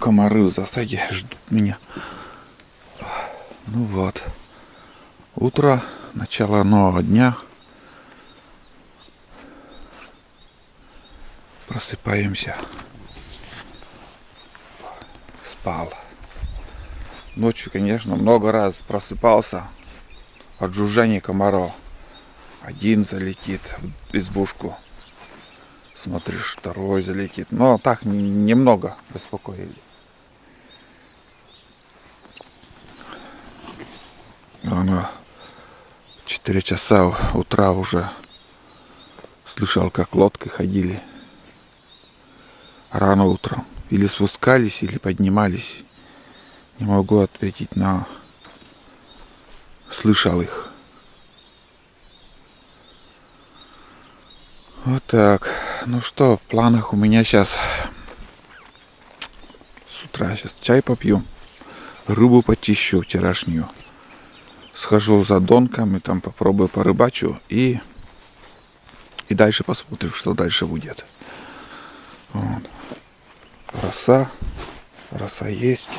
комары в засаде ждут меня. Ну вот. Утро, начало нового дня. Просыпаемся. Спал. Ночью, конечно, много раз просыпался от жужжания комаров. Один залетит в избушку. Смотришь, второй залетит. Но так немного беспокоили. Оно 4 часа утра уже слышал, как лодки ходили. Рано утром. Или спускались, или поднимались. Не могу ответить, но слышал их. Вот так. Ну что, в планах у меня сейчас с утра сейчас чай попью, рыбу почищу вчерашнюю, схожу за донками, там попробую порыбачу и дальше посмотрим, что дальше будет. Вот. Роса есть.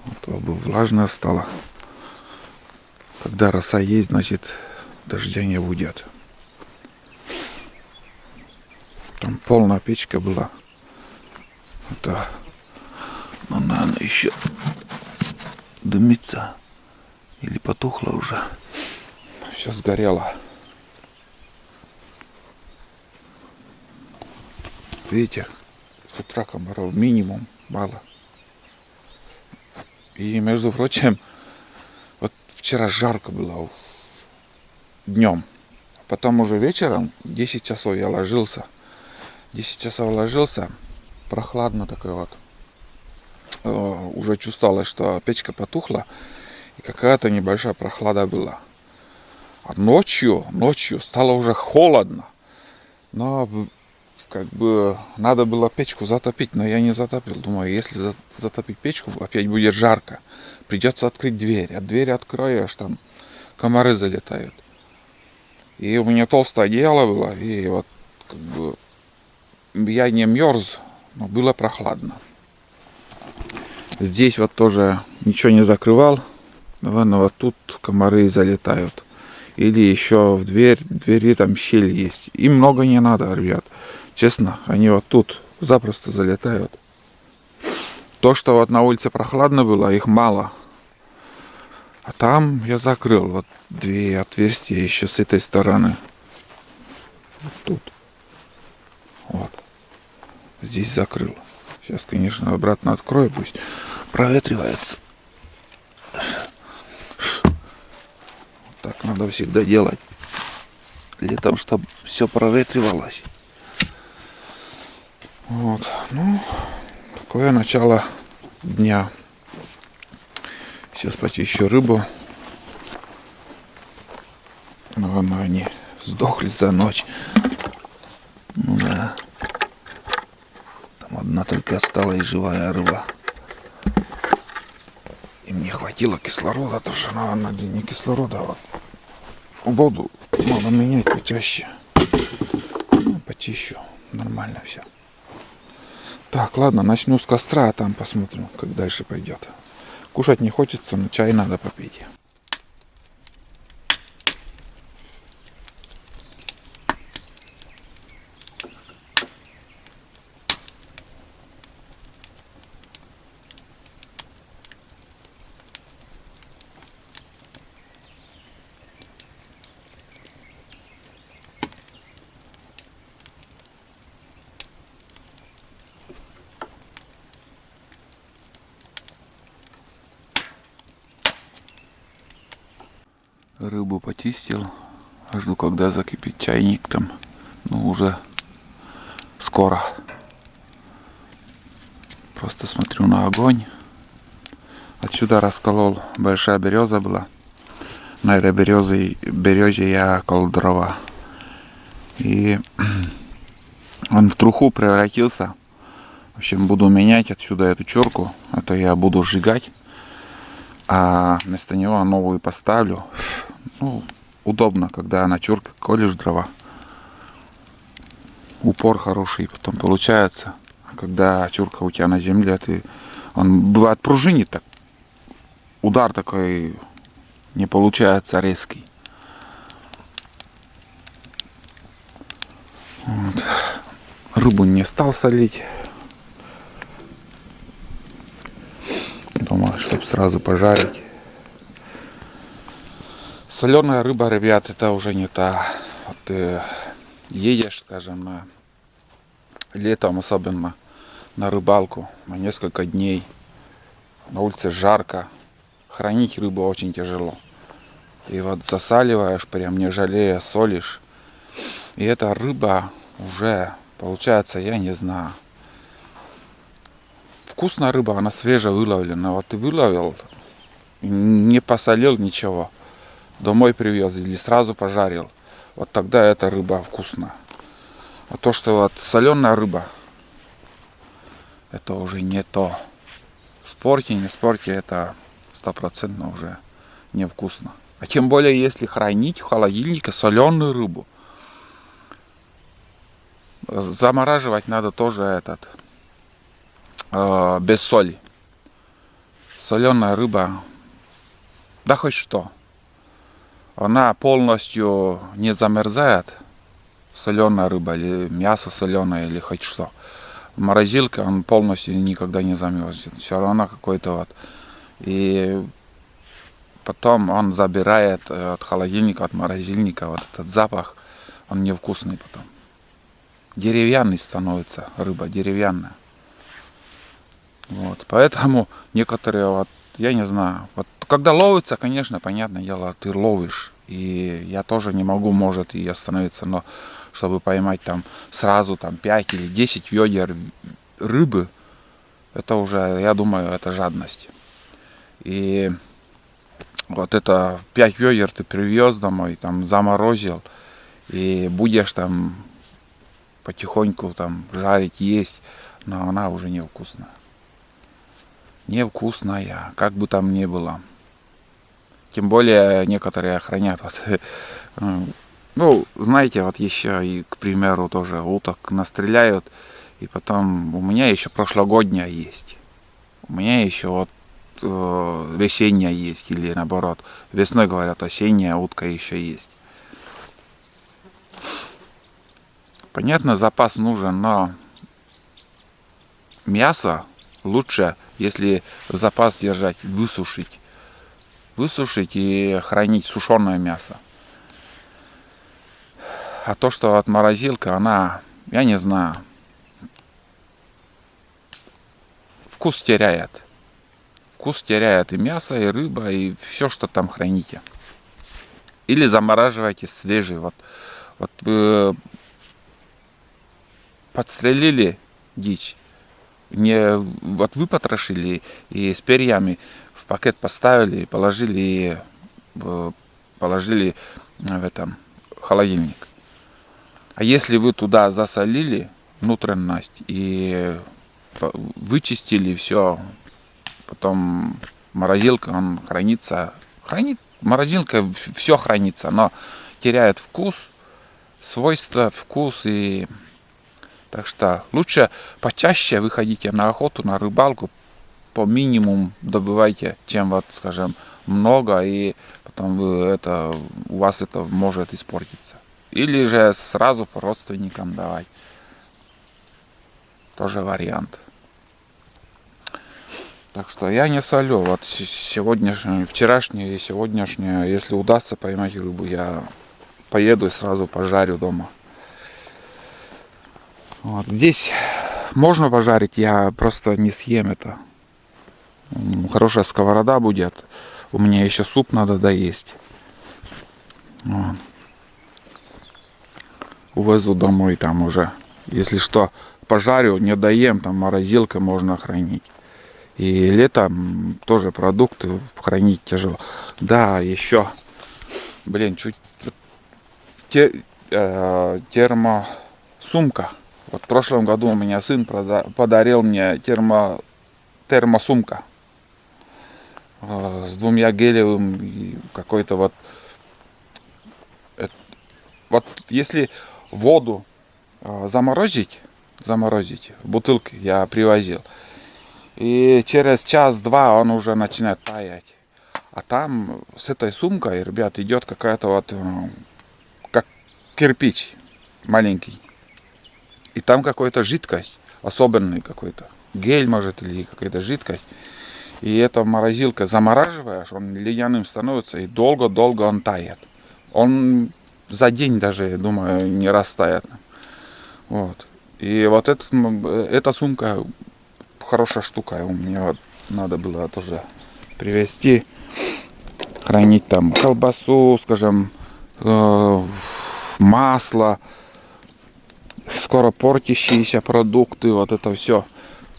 Вот, бы влажная стала. Когда роса есть, значит дождя не будет. Там полная печка была. Это, но она еще дымится. Или потухла уже. Все сгорело. Видите, с утра комаров минимум мало. И, между прочим, вот вчера жарко было днем. Потом уже вечером, 10 часов я ложился. 10 часов ложился, прохладно такой вот. Уже чувствовалось, что печка потухла, и какая-то небольшая прохлада была. А ночью стало уже холодно. Но как бы надо было печку затопить, но я не затопил. Думаю, если затопить печку, опять будет жарко. Придется открыть дверь. А дверь откроешь, там комары залетают. И у меня толстое одеяло было, и вот как бы я не мерз, но было прохладно. Здесь вот тоже ничего не закрывал. Но вот тут комары залетают. Или еще в двери там щель есть. Им много не надо, ребят. Честно, они вот тут запросто залетают. То, что вот на улице прохладно было, их мало. А там я закрыл вот 2 отверстия еще с этой стороны. Вот тут. Вот. Здесь закрыл. Сейчас, конечно, обратно открою, пусть проветривается. Так надо всегда делать. Летом, чтобы все проветривалось. Вот. Ну, такое начало дня. Сейчас почищу рыбу. Но они сдохли за ночь. Ну да. Там одна только осталась живая рыба. Им не хватило кислорода, потому что она не кислорода, а вот воду надо менять почаще. Ну, почищу. Нормально все. Так, ладно, начну с костра, а там посмотрим, как дальше пойдет. Кушать не хочется, но чай надо попить. Рыбу почистил. Жду, когда закипит чайник там. Ну, уже скоро. Просто смотрю на огонь. Отсюда расколол. Большая береза была. На этой березе я колол дрова. И он в труху превратился. В общем, буду менять отсюда эту чурку. Это я буду сжигать. А вместо него новую поставлю. Ну, удобно, когда на чурке колешь дрова. Упор хороший потом получается. А когда чурка у тебя на земле, ты Он бывает пружинит так. Удар такой не получается резкий. Вот. Рыбу не стал солить. Думаю, чтобы сразу пожарить. Соленая рыба, ребят, это уже не та. Вот ты едешь, скажем, летом особенно на рыбалку на несколько дней. На улице жарко. Хранить рыбу очень тяжело. И вот засаливаешь, прям не жалея, солишь. И эта рыба уже, получается, я не знаю. Вкусная рыба, она свежевыловленная. Вот ты выловил, не посолил ничего. Домой привез или сразу пожарил. Вот тогда эта рыба вкусная. А то, что вот соленая рыба, это уже не то. Спорьте, не спорьте, это 100% уже невкусно. А тем более, если хранить в холодильнике соленую рыбу. Замораживать надо тоже без соли. Соленая рыба, да хоть что. Она полностью не замерзает. Соленая рыба или мясо соленое или хоть что. Морозилка, он полностью никогда не замерзнет. Все равно какой-то вот. И потом он забирает от холодильника, от морозильника вот этот запах. Он невкусный потом. Деревянный становится рыба, деревянная. Вот. Поэтому некоторые, вот, я не знаю, вот когда ловится, конечно, понятное дело, ты ловишь. И я тоже не могу, может, и остановиться, но чтобы поймать там сразу там 5 или 10 ведер рыбы, это уже, я думаю, это жадность. И вот это 5 ведер ты привез домой, там заморозил, и будешь там потихоньку там жарить, есть, но она уже невкусная. Невкусная, как бы там ни было. Тем более некоторые хранят вот, ну, знаете, вот еще и, к примеру, тоже уток настреляют, и потом у меня еще прошлогодняя есть. У меня еще вот весенняя есть, или наоборот, весной, говорят, осенняя утка еще есть. Понятно, запас нужен, но мясо лучше, если запас держать, высушить. Высушить и хранить сушеное мясо. А то, что вот морозилка, она, я не знаю, вкус теряет. Вкус теряет и мясо, и рыба, и все, что там храните. Или замораживайте свежий. Вот вы подстрелили дичь, не вот вы потрошили и с перьями в пакет поставили, положили в этом холодильник. А если вы туда засолили внутренность и вычистили все, потом морозилка, он хранится, морозилка все хранится, но теряет вкус, свойства, вкус. И так что лучше почаще выходите на охоту, на рыбалку, по минимуму добывайте, чем вот, скажем, много, и потом у вас это может испортиться. Или же сразу по родственникам давать. Тоже вариант. Так что я не солю. Вот сегодняшнее, вчерашнее и сегодняшнее, если удастся поймать рыбу, я поеду и сразу пожарю дома. Вот. Здесь можно пожарить, я просто не съем это. Хорошая сковорода будет. У меня еще суп надо доесть. Вот. Увезу домой там уже. Если что, пожарю, не доем, там морозилка можно хранить. И летом тоже продукты хранить тяжело. Да, еще, блин, чуть термосумка. Вот в прошлом году у меня сын подарил мне термосумка с 2 гелевым и какой-то вот. Вот если воду заморозить в бутылке, я привозил, И через час-два он уже начинает таять. А там с этой сумкой, ребят, идет какая-то вот, как кирпич маленький. И там какая-то жидкость, особенный какой-то. Гель, может, или какая-то жидкость. И эта морозилка замораживаешь, он ледяным становится, и долго-долго он тает. Он за день даже, я думаю, не растает. Вот. И вот эта сумка хорошая штука. У меня вот надо было тоже привезти, хранить там колбасу, скажем, масло, скоро портящиеся продукты, вот это все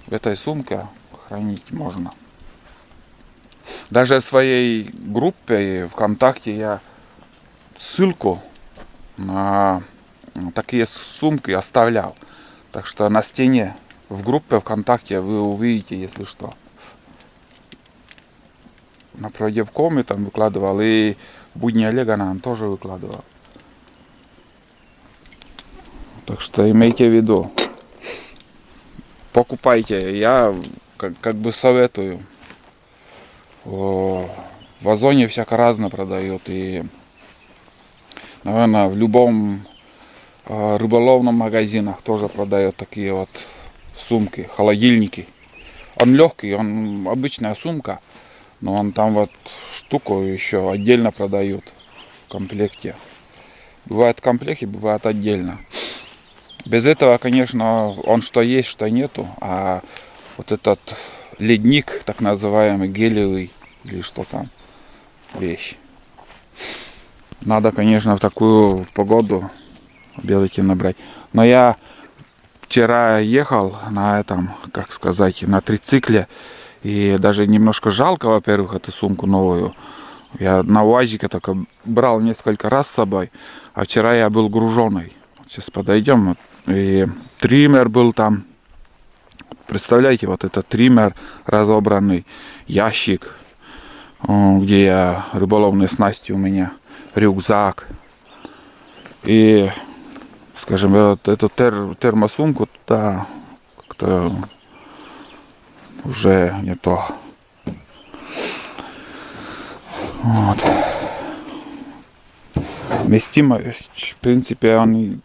в этой сумке хранить можно. Даже в своей группе ВКонтакте я ссылку на такие сумки оставлял. Так что на стене в группе ВКонтакте вы увидите, если что. На Продевкоме там выкладывал, и будни Олега нам тоже выкладывал. Так что имейте в виду. Покупайте. Я как бы советую. В Озоне всяко разно продают. И, наверное, в любом рыболовном магазинах тоже продают такие вот сумки, холодильники. Он легкий, он обычная сумка, но он там вот штуку еще отдельно продают в комплекте. Бывает в комплекте, бывает отдельно. Без этого, конечно, он что есть, что нету. А вот этот ледник, так называемый, гелевый, или что там, вещь. Надо, конечно, в такую погоду белки набрать. Но я вчера ехал на этом, как сказать, на трицикле. И даже немножко жалко, во-первых, эту сумку новую. Я на УАЗике только брал несколько раз с собой. А вчера я был груженый. Сейчас подойдем. И триммер был там. Представляете, вот это триммер разобранный. Ящик, где я рыболовные снасти у меня. Рюкзак. И, скажем, вот эту термосумку туда как-то уже не то. Вот. Вместимость, в принципе, он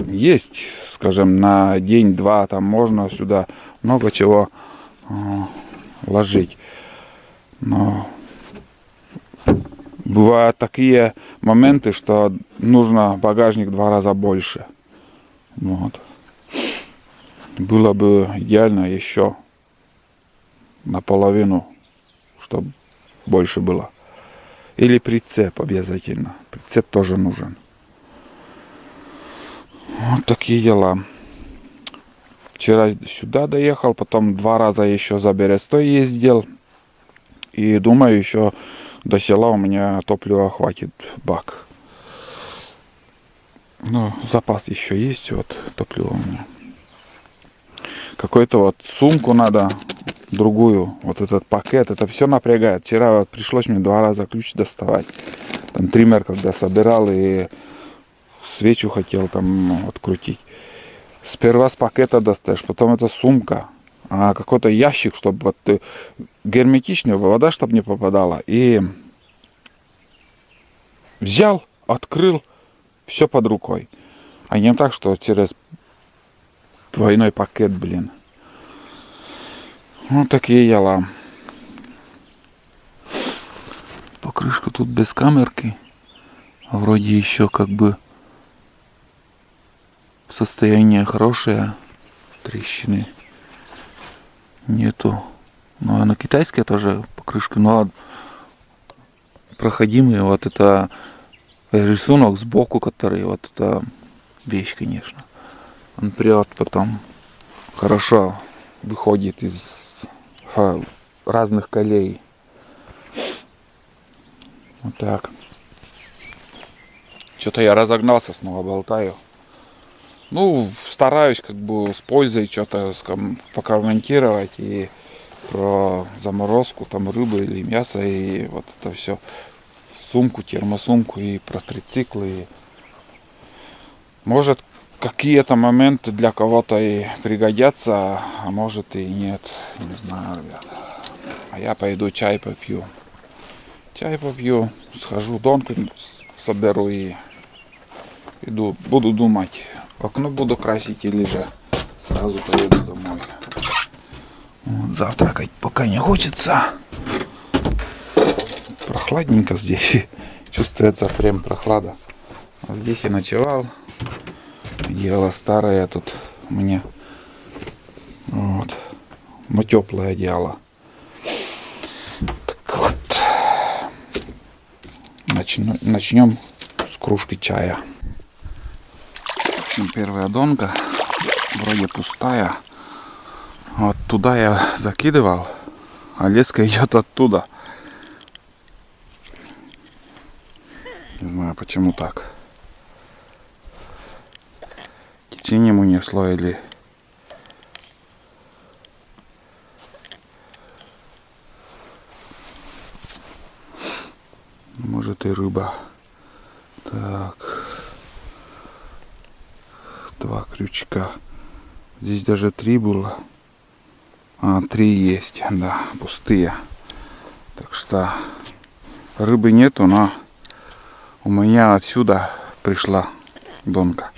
есть, скажем, на день-два, там можно сюда много чего ложить. Но бывают такие моменты, что нужно багажник 2 раза больше. Вот. Было бы идеально еще наполовину, чтобы больше было. Или прицеп обязательно. Прицеп тоже нужен. Вот такие дела. Вчера сюда доехал, потом 2 раза еще за Берестой ездил. И думаю, еще до села у меня топлива хватит бак. Ну, запас еще есть, вот топлива у меня. Какую-то вот сумку надо, другую, вот этот пакет, это все напрягает. Вчера вот пришлось мне 2 раза ключ доставать. Там триммер, когда собирал, и свечу хотел там открутить. Сперва с пакета достаешь, потом это сумка, а какой-то ящик, чтобы вот герметичная вода, чтобы не попадала. И взял, открыл, все под рукой. А не так, что через двойной пакет, блин. Вот такие дела. Покрышка тут без камерки. А вроде еще как бы состояние хорошее. Трещины нету. Ну а на китайской тоже покрышка. Но проходимый вот это рисунок сбоку, который вот это вещь, конечно. Он прет потом. Хорошо выходит из разных колей. Вот так. Что-то я разогнался, снова болтаю. Ну, стараюсь как бы с пользой что-то покомментировать и про заморозку там рыбы или мяса, и вот это все. Сумку, термосумку, и про трициклы. Может, какие-то моменты для кого-то и пригодятся, а может и нет. Не знаю, ребят. А я пойду чай попью. Чай попью, схожу, донку соберу и иду. Буду думать, окно буду красить или же сразу поеду домой. Вот, завтракать пока не хочется. Прохладненько здесь. Чувствуется прям прохлада. А здесь я ночевал. Одеяло старое тут у меня. Вот. Но теплое одеяло. Так вот. Начнем с кружки чая. В общем, первая донка. Вроде пустая. Вот туда я закидывал. А леска идет оттуда. Не знаю, почему так. Течением унесло или... Может и рыба. Так. 2 крючка. Здесь даже 3 было. 3 есть, да, пустые. Так что рыбы нету, но у меня отсюда пришла донка.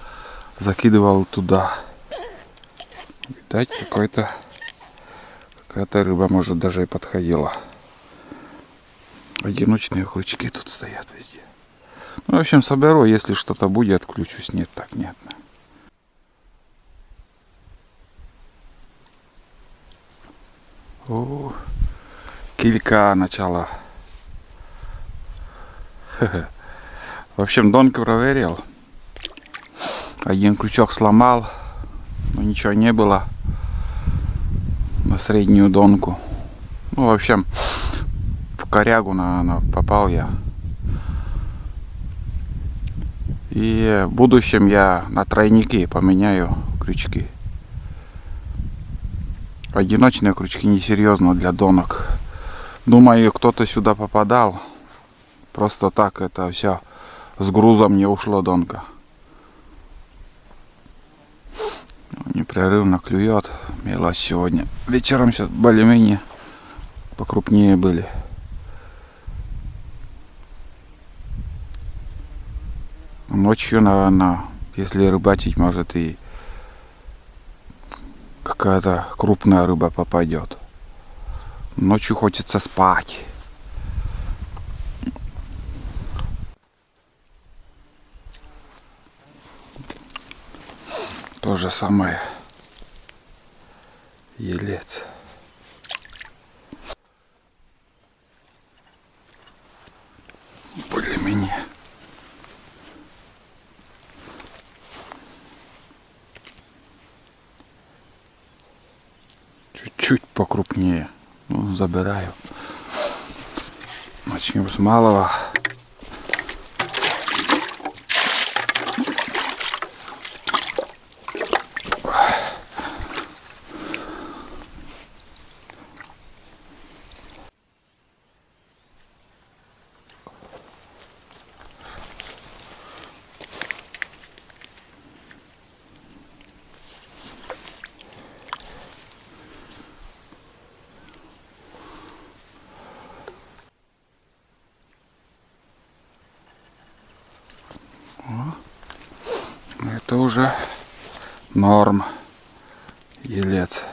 Закидывал туда. Видать, какая-то рыба, может, даже и подходила. Одиночные крючки тут стоят везде. Ну, в общем, соберу, если что-то будет, отключусь. Нет, так нет. О, килька начала. В общем, донку проверил. Один крючок сломал, но ничего не было на среднюю донку. Ну, в общем, в корягу попал я. И в будущем я на тройники поменяю крючки. Одиночные крючки несерьезно для донок. Думаю, кто-то сюда попадал. Просто так это все с грузом не ушло донка. Непрерывно клюет. Мелочь сегодня. Вечером сейчас более-менее покрупнее были. Ночью, наверное, если рыбачить, может и какая-то крупная рыба попадет. Ночью хочется спать. То же самое. Елец. Более-менее. Чуть-чуть покрупнее. Ну, забираю. Начнем с малого. Это уже норм. Елец.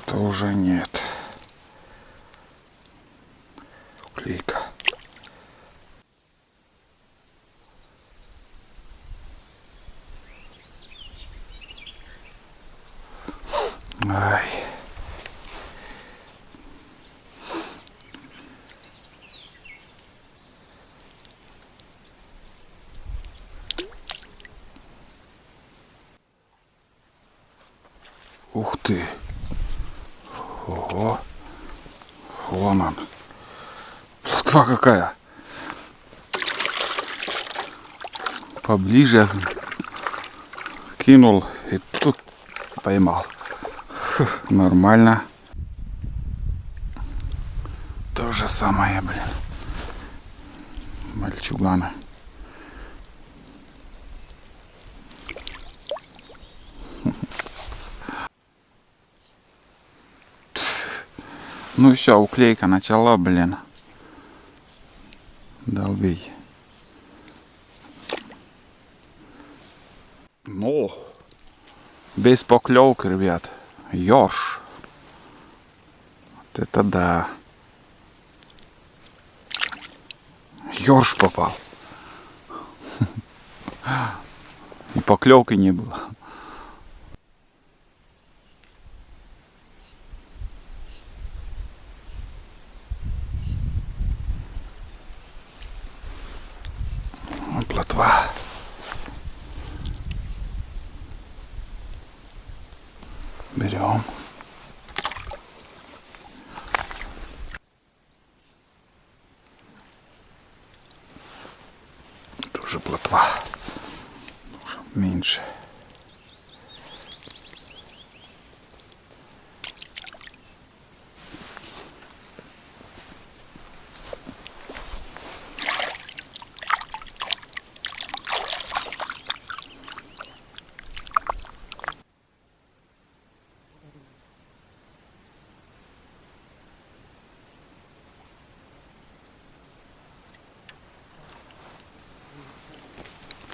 Это уже нет. Клейка. Ай. Ух ты. Ого. Вон он. Плотва какая. поближе. Кинул и тут поймал. Нормально. То же самое, блин. Мальчуганы. Ну все, уклейка начала, блин. Долбить. Ну, без поклевки, ребят. Ёрш. Вот это да. Ёрш попал. И поклевки не было. Плотва. Берем. Тоже плотва. Уже меньше.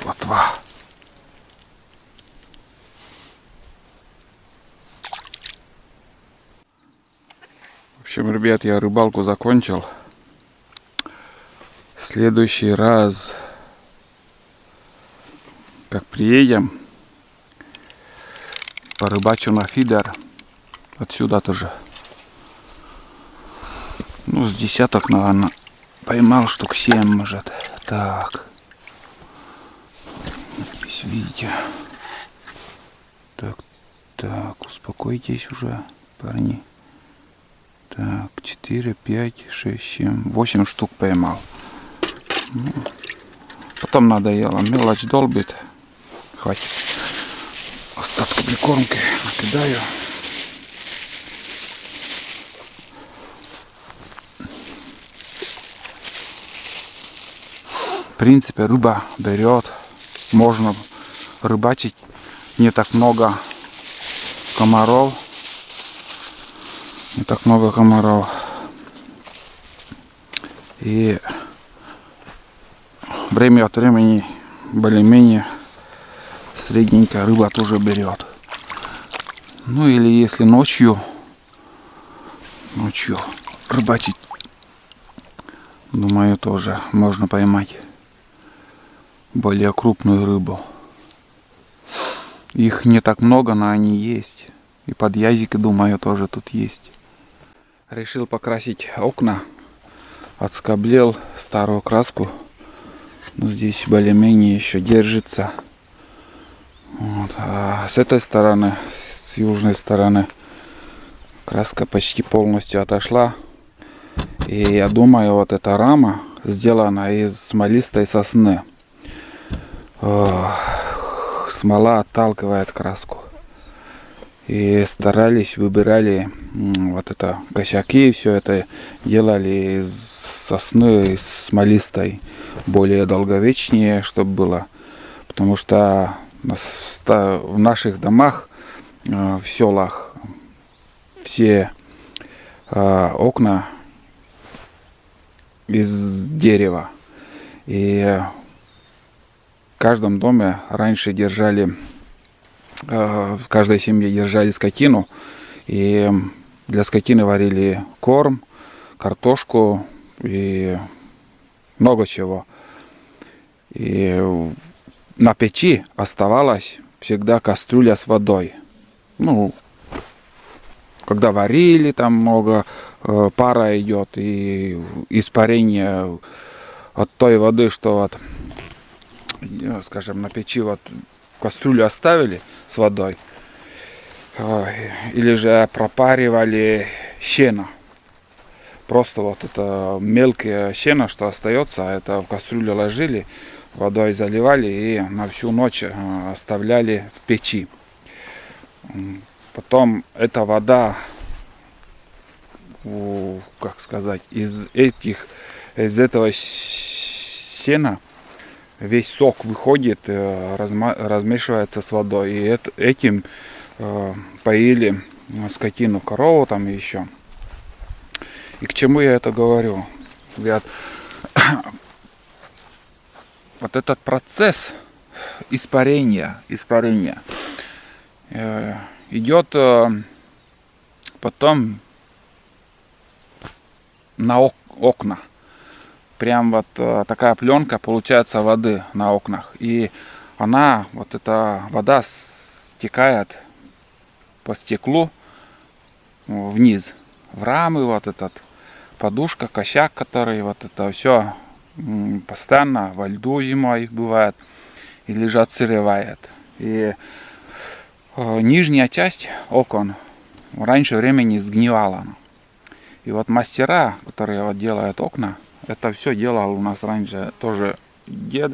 Плотва. В общем, ребят, я рыбалку закончил. В следующий раз, как приедем, порыбачу на фидер. Отсюда тоже. Ну, с десяток, наверное, поймал штук 7, может. Так. Здесь видите. Так, успокойтесь уже, парни. Так, 4, 5, 6, 7, 8 штук поймал. Ну, потом надоело. Мелочь долбит. Хватит. Остатку прикормки накидаю. В принципе, рыба берет. Можно рыбачить. Не так много комаров. Не так много комаров. И время от времени более-менее средненькая рыба тоже берет. Ну или если ночью рыбачить, думаю, тоже можно поймать более крупную рыбу. Их не так много, но они есть. И подъязики, думаю, тоже тут есть. Решил покрасить окна. Отскоблил старую краску. Но здесь более-менее еще держится. Вот. А с этой стороны, с южной стороны, краска почти полностью отошла. И я думаю, вот эта рама сделана из смолистой сосны. Смола отталкивает краску. И старались, выбирали вот это косяки, все это делали из сосны, из смолистой, более долговечнее, чтобы было. Потому что в наших домах, в селах, все окна из дерева. И в каждом доме раньше держали, в каждой семье держали скотину. И для скотины варили корм, картошку и много чего. И на печи оставалась всегда кастрюля с водой. Ну, когда варили, там много пара идет и испарение от той воды, что вот, скажем, на печи вот кастрюлю оставили с водой, или же пропаривали сено. Просто вот это мелкое сено, что остается, это в кастрюлю ложили, водой заливали и на всю ночь оставляли в печи. Потом эта вода, как сказать, из этого сена весь сок выходит, размешивается с водой. И этим поили скотину, корову там еще. И к чему я это говорю? Ребят, вот этот процесс испарения идет потом на окна. Прям вот такая пленка получается воды на окнах. И она, вот эта вода стекает по стеклу вниз, в рамы, вот этот подушка, косяк, который вот это все постоянно во льду зимой бывает или же отсыревает. И нижняя часть окон раньше времени сгнивала. И вот мастера, которые вот делают окна, это все делал у нас раньше тоже дед.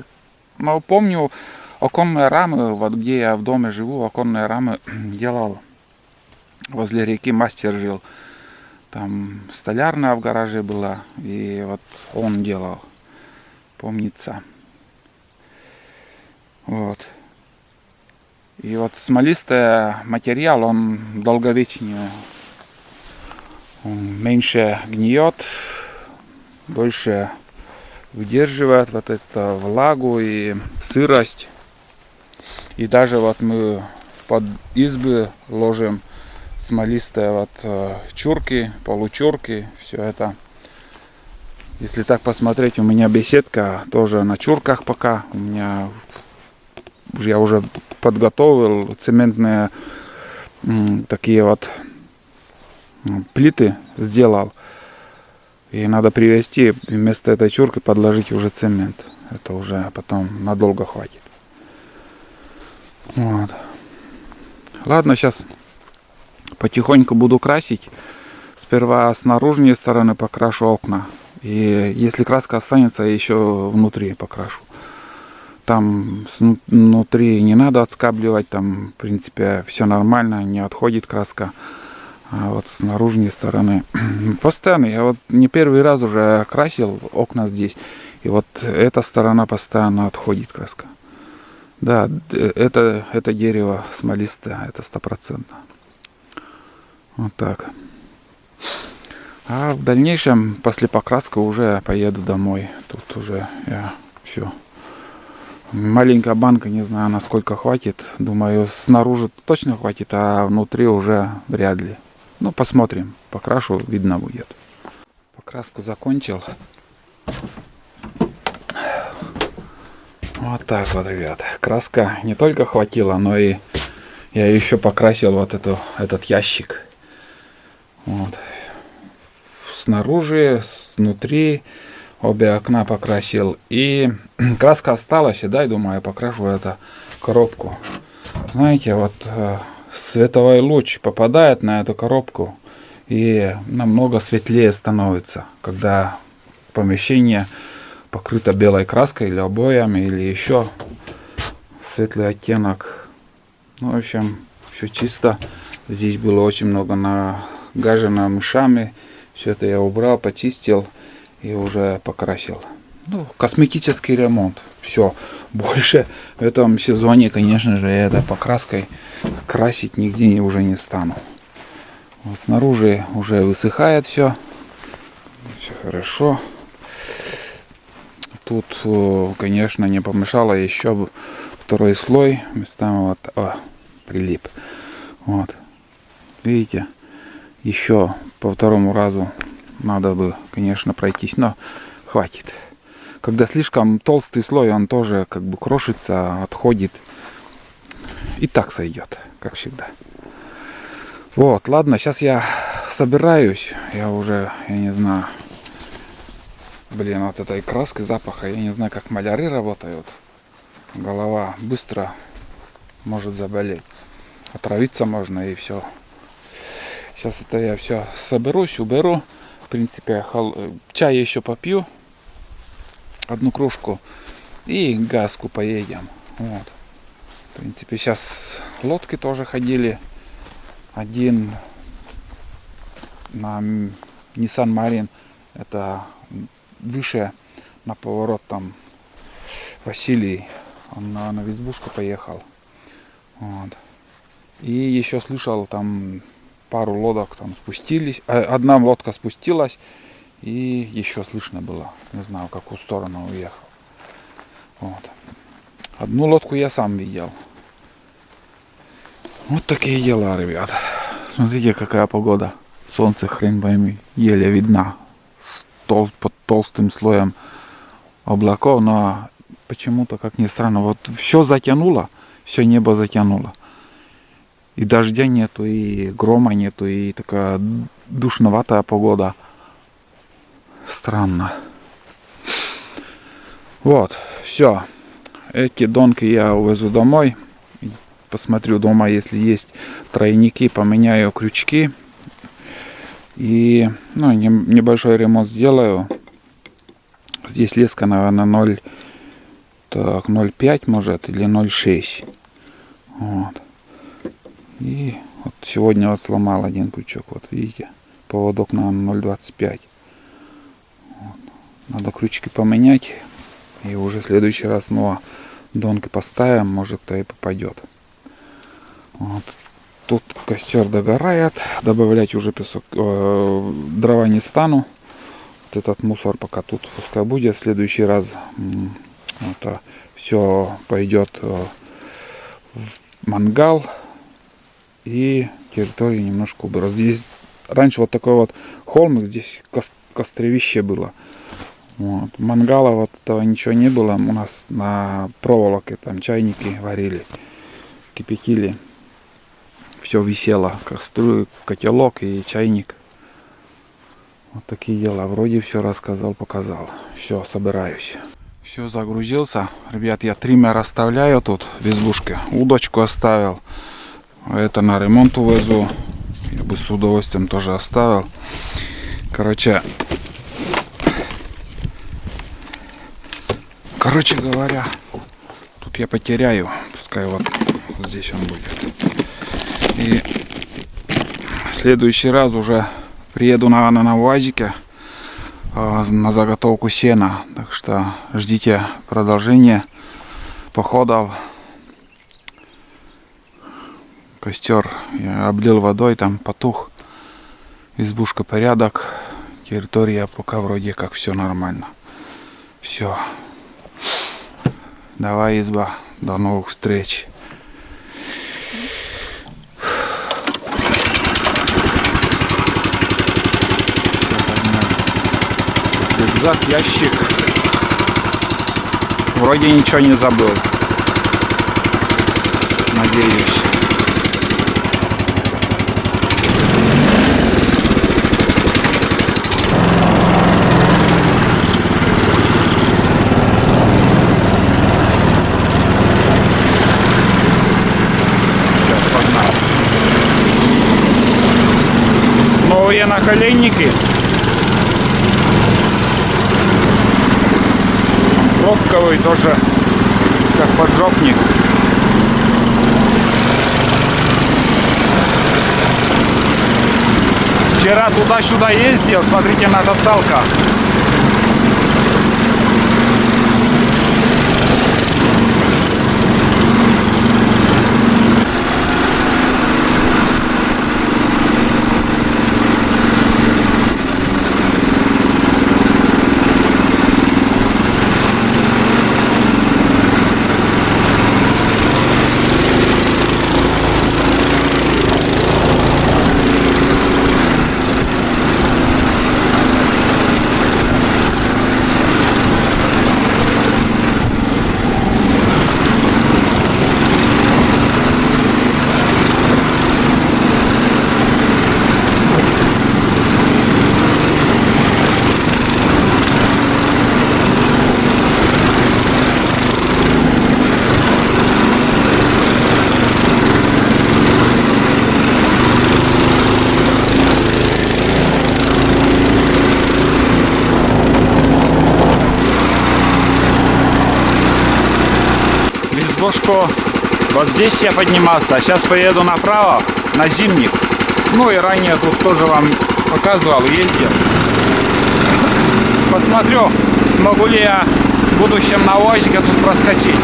Но помню, оконные рамы, вот где я в доме живу, оконные рамы делал возле реки, мастер жил. Там столярная в гараже была, и вот он делал, помнится. Вот. И вот смолистый материал, он долговечнее. Он меньше гниет, больше выдерживает вот эту влагу и сырость. И даже вот мы под избы ложим смолистые вот чурки, получурки, все это. Если так посмотреть, у меня беседка тоже на чурках пока. У меня я уже подготовил цементные такие вот плиты сделал. И надо привезти, вместо этой чурки подложить уже цемент. Это уже потом надолго хватит. Вот. Ладно, сейчас потихоньку буду красить. Сперва с наружной стороны покрашу окна. И если краска останется, еще внутри покрашу. Там внутри не надо отскабливать. Там, в принципе, все нормально, не отходит краска. А вот с наружной стороны постоянно, я вот не первый раз уже красил окна здесь, и вот эта сторона постоянно отходит краска. Да, это дерево смолистое, это 100%. Вот так. А в дальнейшем, после покраски, уже поеду домой. Тут уже я все. Маленькая банка, не знаю, насколько хватит. Думаю, снаружи точно хватит, а внутри уже вряд ли. Ну, посмотрим. Покрашу, видно будет. Покраску закончил. Вот так вот, ребят. Краска не только хватило, но и я еще покрасил вот этот ящик. Вот. Снаружи, снутри. Обе окна покрасил. И краска осталась. И дай, думаю, я покрашу эту коробку. Знаете, вот световой луч попадает на эту коробку, и намного светлее становится, когда помещение покрыто белой краской или обоями, или еще светлый оттенок. Ну, в общем, все чисто. Здесь было очень много нагажено мышами. Все это я убрал, почистил и уже покрасил. Ну, косметический ремонт. Все. Больше в этом сезоне, конечно же, я этой покраской красить нигде уже не стану. Вот снаружи уже высыхает все. Все хорошо. Тут, конечно, не помешало еще второй слой. Местами вот прилип. Вот. Видите, еще по второму разу надо бы, конечно, пройтись, но хватит. Когда слишком толстый слой, он тоже как бы крошится, отходит. И так сойдет, как всегда. Вот, ладно, сейчас я собираюсь. Я уже, я не знаю. Блин, вот этой краски, запаха, я не знаю, как маляры работают. Голова быстро может заболеть. Отравиться можно и все. Сейчас это я все соберусь, уберу. В принципе, чай еще попью. Одну кружку. И к Гаску поедем. Вот. В принципе, сейчас лодки тоже ходили. Один на Nissan Marine, это выше на поворот там Василий, он на Везбушку поехал. Вот. И еще слышал, там пару лодок там спустились, одна лодка спустилась, и еще слышно было, не знаю, в какую сторону уехал. Вот. Одну лодку я сам видел. Вот такие дела, ребят. Смотрите, какая погода. Солнце, хрен пойми, еле видно. Под толстым слоем облаков. Но почему-то, как ни странно, вот все затянуло. Все небо затянуло. И дождя нету, и грома нету, и такая душноватая погода. Странно. Вот, все. Эти донки я увезу домой. Посмотрю дома, если есть тройники, поменяю крючки. И небольшой ремонт сделаю. Здесь леска, наверное, 0,5 может, или 0,6. Вот. И вот сегодня вот сломал один крючок. Вот видите, поводок, наверное, 0,25. Вот. Надо крючки поменять. И уже в следующий раз снова донки поставим, может, кто и попадет. Вот. Тут костер догорает, добавлять уже песок, дрова не стану. Вот этот мусор пока тут пускай будет. В следующий раз все пойдет в мангал и территорию немножко уберу. Здесь раньше вот такой вот холмик, здесь костровище было. Вот. Мангала вот этого ничего не было. У нас на проволоке там чайники варили, кипятили. Все висело, кастрюль, котелок и чайник. Вот такие дела. Вроде все рассказал, показал. Все, собираюсь. Все, загрузился. Ребят, я триммер оставляю тут в избушке. Удочку оставил. Это на ремонт увезу. Я бы с удовольствием тоже оставил. Короче говоря, тут я потеряю. Пускай вот здесь он будет. И в следующий раз уже приеду, наверное, на УАЗике на заготовку сена. Так что ждите продолжения походов. Костер я облил водой, там потух. Избушка порядок. Территория пока вроде как все нормально. Все. Давай, изба. До новых встреч. Рюкзак, ящик. Вроде ничего не забыл. Надеюсь. Все, погнал. Новые наколенники. Пробковый тоже, как поджопник. Вчера туда-сюда ездил, смотрите на топталках. Зимнику. Вот здесь я поднимался, а сейчас поеду направо на Зимник. Ну и ранее тут тоже вам показывал, ездил. Посмотрю, смогу ли я в будущем на УАЗике тут проскочить.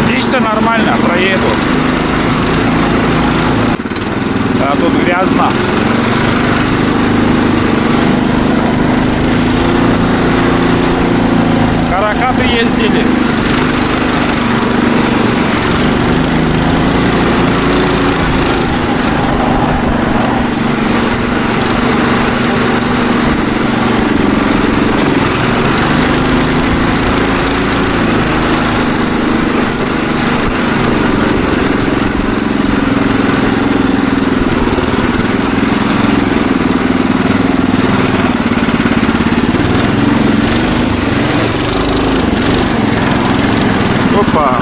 Здесь-то нормально, проеду. А тут грязно. Каракаты ездили. Опа!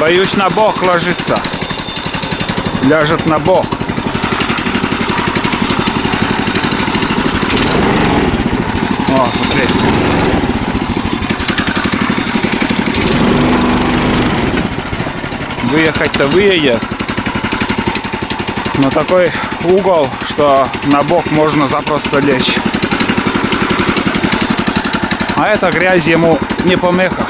Боюсь на бок ложиться. Ляжет на бок. О, смотри. Выехать-то выедет. Но такой угол, что на бок можно запросто лечь. А эта грязь ему не помеха.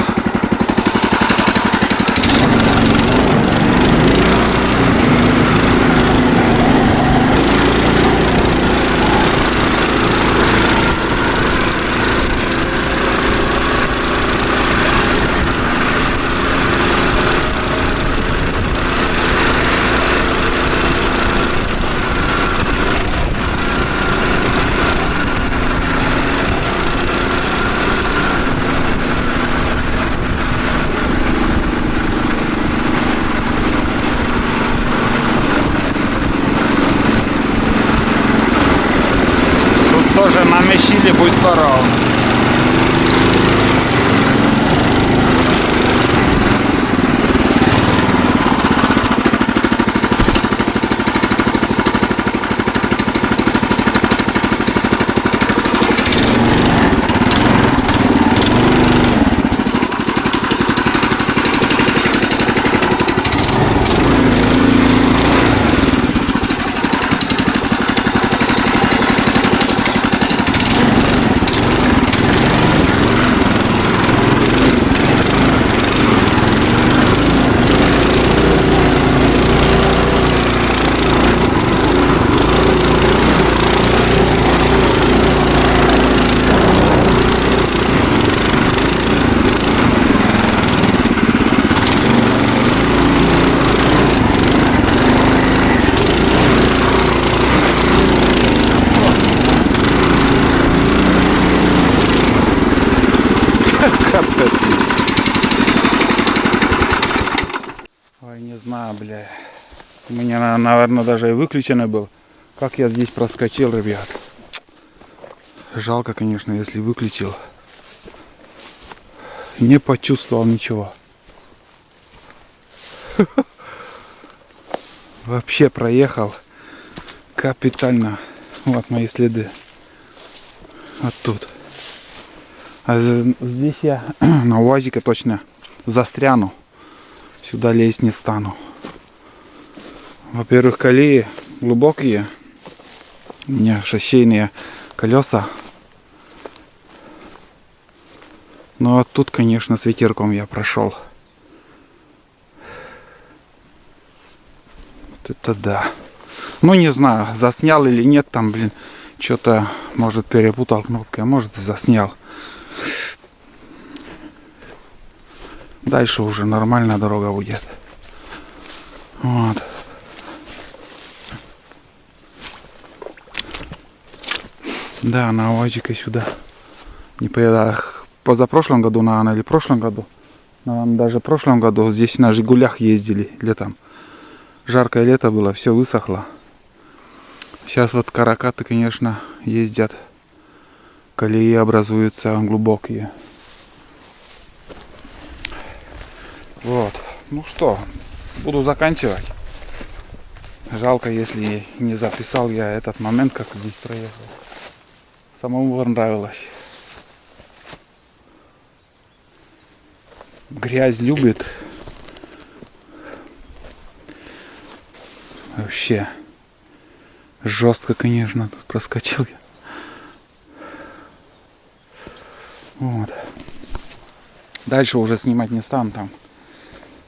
Тоже намещили, будь здоров. Ой, не знаю, бля. У меня, наверное, даже и выключено был. Как я здесь проскочил, ребят. Жалко, конечно, если выключил. Не почувствовал ничего. Вообще проехал капитально. Вот мои следы. Вот тут. А здесь я на УАЗике точно застряну. Сюда лезть не стану. Во-первых, колеи глубокие. У меня шоссейные колеса. Ну вот тут, конечно, с ветерком я прошел. Вот это да. Ну не знаю, заснял или нет, там, блин, что-то, может, перепутал кнопкой, а может, заснял. Дальше уже нормальная дорога будет. Вот. Да, на УАЗике сюда не поеду. Позапрошлом году, наверное, или в прошлом году, наверное, даже в прошлом году здесь на Жигулях ездили летом. Жаркое лето было, все высохло. Сейчас вот каракаты, конечно, ездят. Колеи образуются глубокие. Вот. Ну что, буду заканчивать. Жалко, если не записал я этот момент, как здесь проехал. Самому понравилось. Грязь любит. Вообще жестко, конечно, тут проскочил я. Вот. Дальше уже снимать не стану, там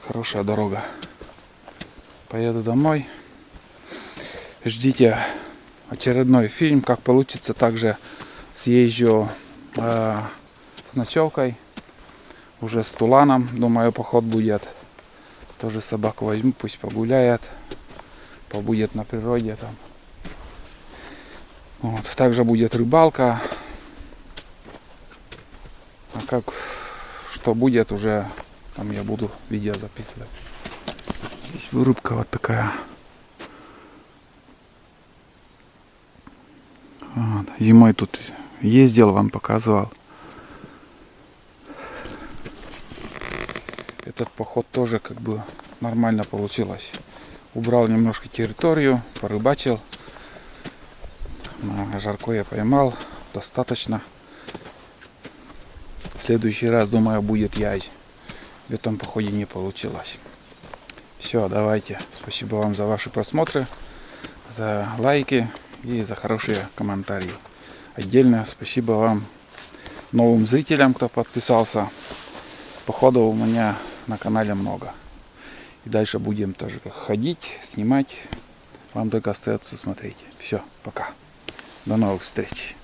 хорошая дорога. Поеду домой. Ждите очередной фильм. Как получится, также съезжу с ночевкой. Уже с Туланом, думаю, поход будет. Тоже собаку возьму, пусть погуляет. Побудет на природе там. Вот. Также будет рыбалка. А как, что будет, уже там я буду видео записывать. Здесь вырубка вот такая. Вот. Зимой тут ездил, вам показывал. Этот поход тоже как бы нормально получилось. Убрал немножко территорию, порыбачил. На жарко я поймал. Достаточно. В следующий раз, думаю, будет язь. В этом походе не получилось. Все, давайте. Спасибо вам за ваши просмотры, за лайки и за хорошие комментарии. Отдельно спасибо вам, новым зрителям, кто подписался. Походов у меня на канале много. И дальше будем тоже ходить, снимать. Вам только остается смотреть. Все, пока. До новых встреч.